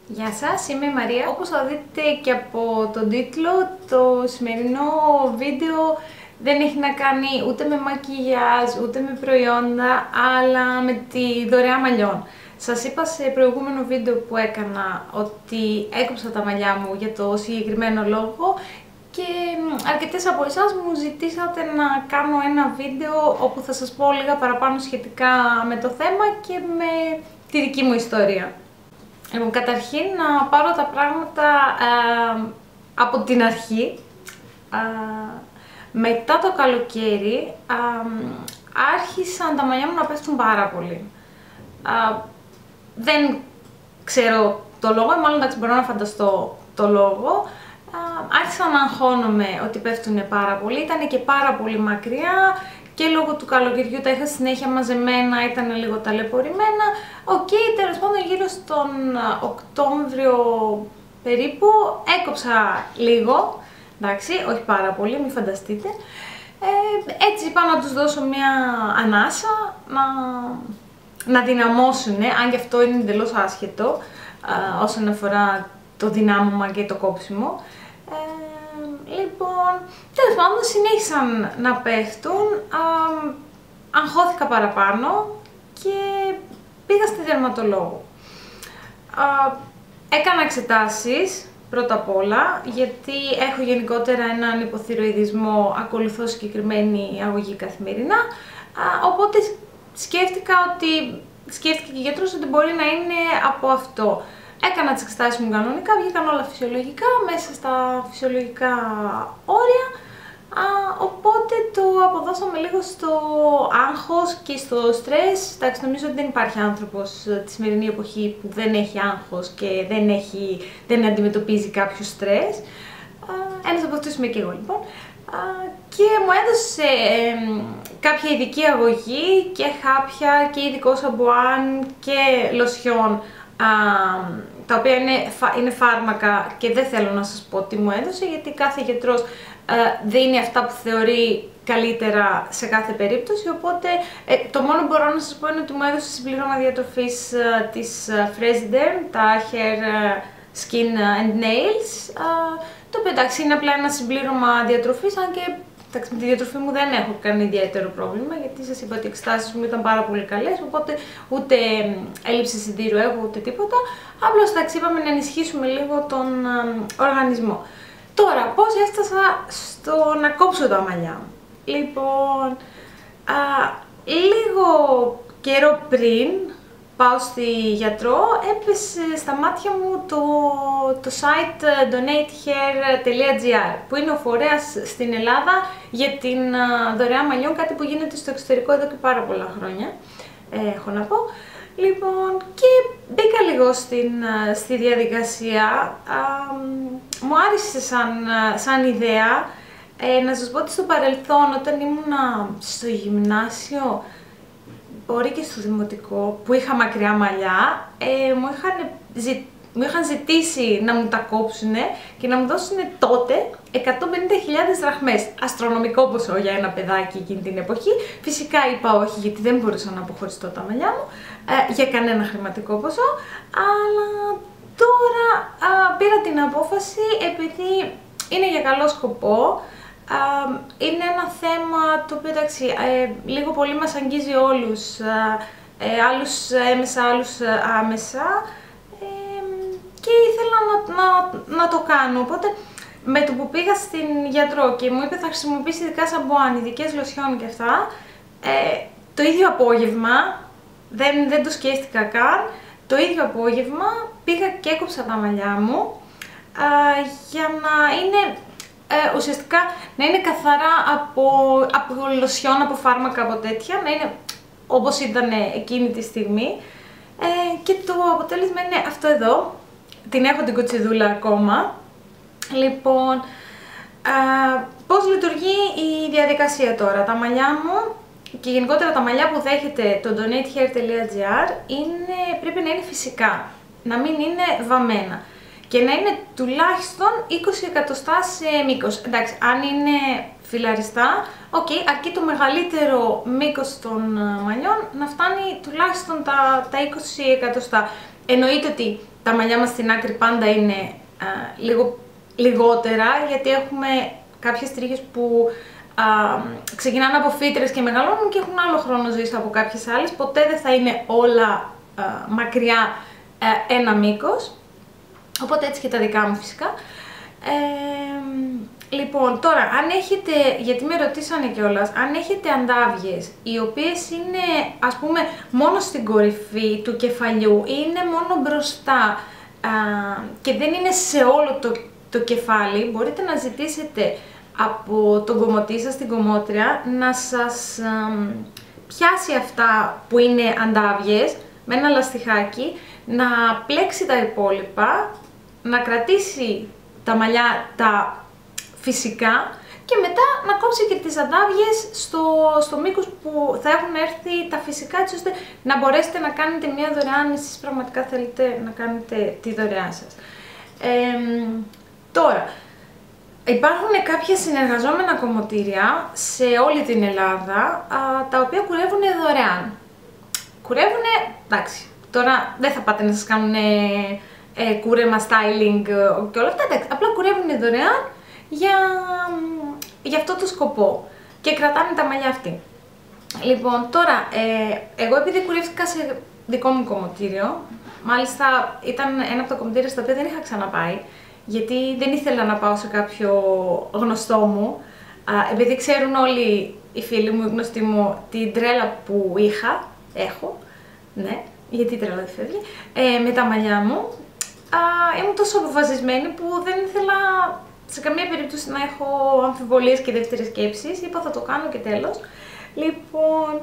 Γεια σας, είμαι η Μαρία. Όπως θα δείτε και από τον τίτλο, το σημερινό βίντεο δεν έχει να κάνει ούτε με μακιγιάζ, ούτε με προϊόντα, αλλά με τη δωρεά μαλλιών. Σας είπα σε προηγούμενο βίντεο που έκανα ότι έκοψα τα μαλλιά μου για το συγκεκριμένο λόγο και αρκετές από εσάς μου ζητήσατε να κάνω ένα βίντεο όπου θα σας πω λίγα παραπάνω σχετικά με το θέμα και με τη δική μου ιστορία. Λοιπόν, καταρχήν να πάρω τα πράγματα από την αρχή. Μετά το καλοκαίρι άρχισαν τα μαλλιά μου να πέφτουν πάρα πολύ. Δεν ξέρω το λόγο, μάλλον εντάξει μπορώ να φανταστώ το λόγο. Άρχισα να αγχώνομαι ότι πέφτουν πάρα πολύ, ήταν και πάρα πολύ μακριά και λόγω του καλοκαιριού τα είχα συνέχεια μαζεμένα, ήταν λίγο ταλαιπωρημένα. Τέλος πάντων γύρω στον Οκτώβριο περίπου έκοψα λίγο, εντάξει, όχι πάρα πολύ, μην φανταστείτε. Έτσι είπα να τους δώσω μια ανάσα, να δυναμώσουν, αν και αυτό είναι εντελώς άσχετο όσον αφορά το δυνάμωμα και το κόψιμο. Λοιπόν, τέλος πάντων συνέχισαν να πέφτουν, αγχώθηκα παραπάνω και πήγα στη δερματολόγο. Έκανα εξετάσεις πρώτα απ' όλα, γιατί έχω γενικότερα έναν υποθυροειδισμό, ακολουθώ συγκεκριμένη αγωγή καθημερινά, οπότε σκέφτηκε και ο γιατρός ότι μπορεί να είναι από αυτό. Έκανα τις εξετάσεις μου κανονικά, βγήκαν όλα φυσιολογικά, μέσα στα φυσιολογικά όρια, οπότε το αποδώσαμε λίγο στο άγχος και στο στρες. Εντάξει, νομίζω ότι δεν υπάρχει άνθρωπος τη σημερινή εποχή που δεν έχει άγχος και δεν αντιμετωπίζει κάποιο στρες. Ένας από αυτούς είμαι και εγώ λοιπόν. Και μου έδωσε κάποια ειδική αγωγή και χάπια και ειδικό σαμπουάν και λοσιόν, τα οποία είναι φάρμακα και δεν θέλω να σας πω τι μου έδωσε, γιατί κάθε γιατρός δίνει αυτά που θεωρεί καλύτερα σε κάθε περίπτωση, οπότε το μόνο που μπορώ να σας πω είναι ότι μου έδωσε συμπλήρωμα διατροφής της Fresiderm, τα Hair, Skin and Nails, το οποίο εντάξει είναι απλά ένα συμπλήρωμα διατροφής, αν και με τη διατροφή μου δεν έχω κανένα ιδιαίτερο πρόβλημα, γιατί σας είπα ότι οι εξετάσεις μου ήταν πάρα πολύ καλές, οπότε ούτε έλλειψη σιδήρου έχω ούτε τίποτα. Απλώς εντάξει είπαμε να ενισχύσουμε λίγο τον οργανισμό. Τώρα, πώς έφτασα στο να κόψω τα μαλλιά μου. Λοιπόν, λίγο καιρό πριν πάω στη γιατρό, έπεσε στα μάτια μου το site donatehair.gr, που είναι ο φορέας στην Ελλάδα για την δωρεά μαλλιών, κάτι που γίνεται στο εξωτερικό εδώ και πάρα πολλά χρόνια, έχω να πω. Λοιπόν, και μπήκα λίγο στη διαδικασία, μου άρεσε σαν ιδέα. Να σας πω ότι στο παρελθόν, όταν ήμουνα στο γυμνάσιο, μπορεί και στο δημοτικό, που είχα μακριά μαλλιά, μου είχαν ζητήσει να μου τα κόψουν και να μου δώσουν τότε 150.000 δραχμές. Αστρονομικό ποσό για ένα παιδάκι εκείνη την εποχή. Φυσικά είπα όχι, γιατί δεν μπορούσα να αποχωριστώ τα μαλλιά μου για κανένα χρηματικό ποσό, αλλά τώρα πήρα την απόφαση, επειδή είναι για καλό σκοπό. Είναι ένα θέμα το οποίο εντάξει, λίγο πολύ μας αγγίζει όλους, άλλους έμεσα, άλλους άμεσα, και ήθελα να το κάνω. Οπότε με το που πήγα στην γιατρό και μου είπε θα χρησιμοποιήσει ειδικά σαμπουάν, ειδικές λοσιόν και αυτά, το ίδιο απόγευμα, δεν το σκέφτηκα καν, το ίδιο απόγευμα πήγα και έκοψα τα μαλλιά μου για να είναι ουσιαστικά να είναι καθαρά από λοσιόν, από φάρμακα, από τέτοια, να είναι όπως ήταν εκείνη τη στιγμή, και το αποτέλεσμα είναι αυτό εδώ. Την έχω την κοτσιδούλα ακόμα. Λοιπόν, πώς λειτουργεί η διαδικασία τώρα. Τα μαλλιά μου και γενικότερα τα μαλλιά που δέχεται το donatehair.gr πρέπει να είναι φυσικά, να μην είναι βαμμένα και να είναι τουλάχιστον 20 εκατοστά σε μήκος. Εντάξει, αν είναι φιλαριστά, αρκεί το μεγαλύτερο μήκος των μαλλιών να φτάνει τουλάχιστον τα 20 εκατοστά. Εννοείται ότι τα μαλλιά μας στην άκρη πάντα είναι λίγο λιγότερα, γιατί έχουμε κάποιες τρίχες που ξεκινάνε από φύτρες και μεγαλώνουν και έχουν άλλο χρόνο ζωής από κάποιες άλλες. Ποτέ δεν θα είναι όλα μακριά ένα μήκος, οπότε έτσι και τα δικά μου φυσικά. Λοιπόν, τώρα, αν έχετε, γιατί με ρωτήσανε κιόλας, αν έχετε αντάβιες οι οποίες είναι, ας πούμε, μόνο στην κορυφή του κεφαλιού ή είναι μόνο μπροστά και δεν είναι σε όλο το κεφάλι, μπορείτε να ζητήσετε από τον κομμωτή σας, την κομμότρια, να σας πιάσει αυτά που είναι αντάβιες με ένα λαστιχάκι, να πλέξει τα υπόλοιπα, να κρατήσει τα μαλλιά τα φυσικά και μετά να κόψει και τις αντάβιες στο μήκος που θα έχουν έρθει τα φυσικά, έτσι ώστε να μπορέσετε να κάνετε μια δωρεά αν εσείς πραγματικά θέλετε να κάνετε τη δωρεά σας. Τώρα, υπάρχουν κάποια συνεργαζόμενα κομμωτήρια σε όλη την Ελλάδα, τα οποία κουρεύουν δωρεάν. Κουρεύουνε, εντάξει, τώρα δεν θα πάτε να σας κάνουν κούρεμα, styling και όλα αυτά, εντάξει, απλά κουρεύουν δωρεάν για αυτό το σκοπό και κρατάνε τα μαλλιά αυτή. Λοιπόν, τώρα, εγώ επειδή κουρεύτηκα σε δικό μου κομμωτήριο, μάλιστα ήταν ένα από τα κομμωτήρια στα οποία δεν είχα ξαναπάει, γιατί δεν ήθελα να πάω σε κάποιο γνωστό μου, επειδή ξέρουν όλοι οι φίλοι μου, οι γνωστοί μου, την τρέλα που έχω, ναι, γιατί η τρέλα δεν φεύγει, με τα μαλλιά μου. Ήμουν τόσο αποφασισμένη που δεν ήθελα σε καμία περίπτωση να έχω αμφιβολίες και δεύτερες σκέψεις. Είπα θα το κάνω και τέλος. Λοιπόν,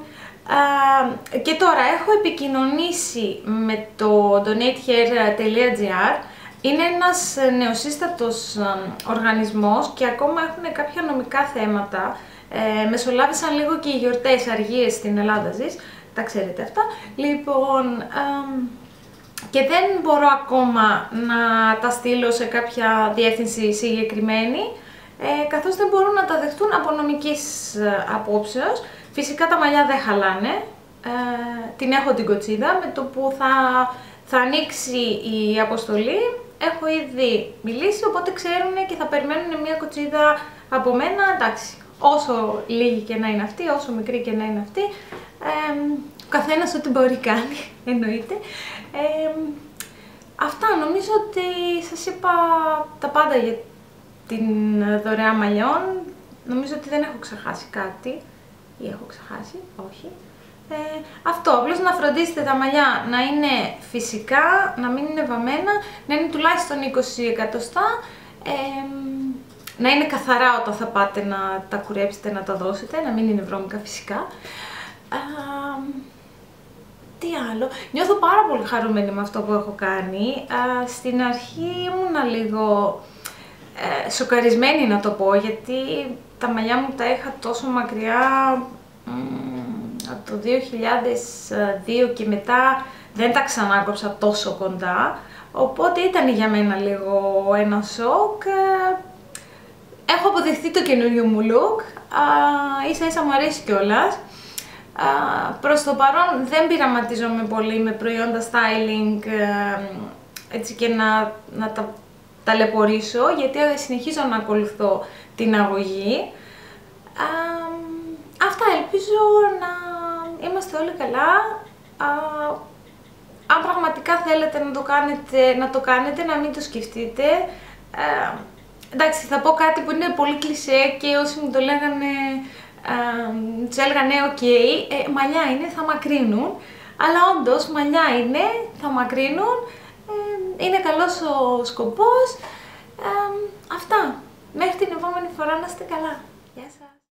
και τώρα έχω επικοινωνήσει με το donatehair.gr. Είναι ένας νεοσύστατος οργανισμός και ακόμα έχουν κάποια νομικά θέματα. Μεσολάβησαν λίγο και οι γιορτές, αργίες στην Ελλάδα ζεις, τα ξέρετε αυτά. Λοιπόν, και δεν μπορώ ακόμα να τα στείλω σε κάποια διεύθυνση συγκεκριμένη, καθώς δεν μπορούν να τα δεχτούν από νομικής απόψεως. Φυσικά τα μαλλιά δεν χαλάνε, την έχω την κοτσίδα, με το που θα ανοίξει η αποστολή έχω ήδη μιλήσει, οπότε ξέρουν και θα περιμένουν μια κοτσίδα από μένα, εντάξει. Όσο λίγη και να είναι αυτή, όσο μικρή και να είναι αυτή, ο καθένας ό,τι μπορεί κάνει, εννοείται. Αυτά, νομίζω ότι σας είπα τα πάντα για την δωρεά μαλλιών. Νομίζω ότι δεν έχω ξεχάσει κάτι, ή έχω ξεχάσει, όχι. Αυτό, απλώς να φροντίσετε τα μαλλιά να είναι φυσικά, να μην είναι βαμμένα, να είναι τουλάχιστον 20 εκατοστά, να είναι καθαρά όταν θα πάτε να τα κουρέψετε, να τα δώσετε, να μην είναι βρώμικα φυσικά. Τι άλλο, νιώθω πάρα πολύ χαρούμενη με αυτό που έχω κάνει. Στην αρχή ήμουνα λίγο σοκαρισμένη να το πω, γιατί τα μαλλιά μου τα είχα τόσο μακριά από το 2002 και μετά δεν τα ξανάκοψα τόσο κοντά, οπότε ήταν για μένα λίγο ένα σοκ. Έχω αποδεχτεί το καινούριο μου look, ίσα ίσα μου αρέσει κιόλας. Προς το παρόν δεν πειραματίζομαι πολύ με προϊόντα styling έτσι και να τα ταλαιπωρήσω, γιατί συνεχίζω να ακολουθώ την αγωγή. Αυτά, ελπίζω να είμαστε όλοι καλά. Αν πραγματικά θέλετε να το κάνετε, να μην το σκεφτείτε. Εντάξει, θα πω κάτι που είναι πολύ κλισέ και όσοι μου το λέγανε, τους έλεγα ναι, οκ, μαλλιά είναι, θα μακρύνουν. Αλλά όντως, μαλλιά είναι, θα μακρύνουν, είναι καλός ο σκοπός. Αυτά, μέχρι την επόμενη φορά να είστε καλά. Γεια σας.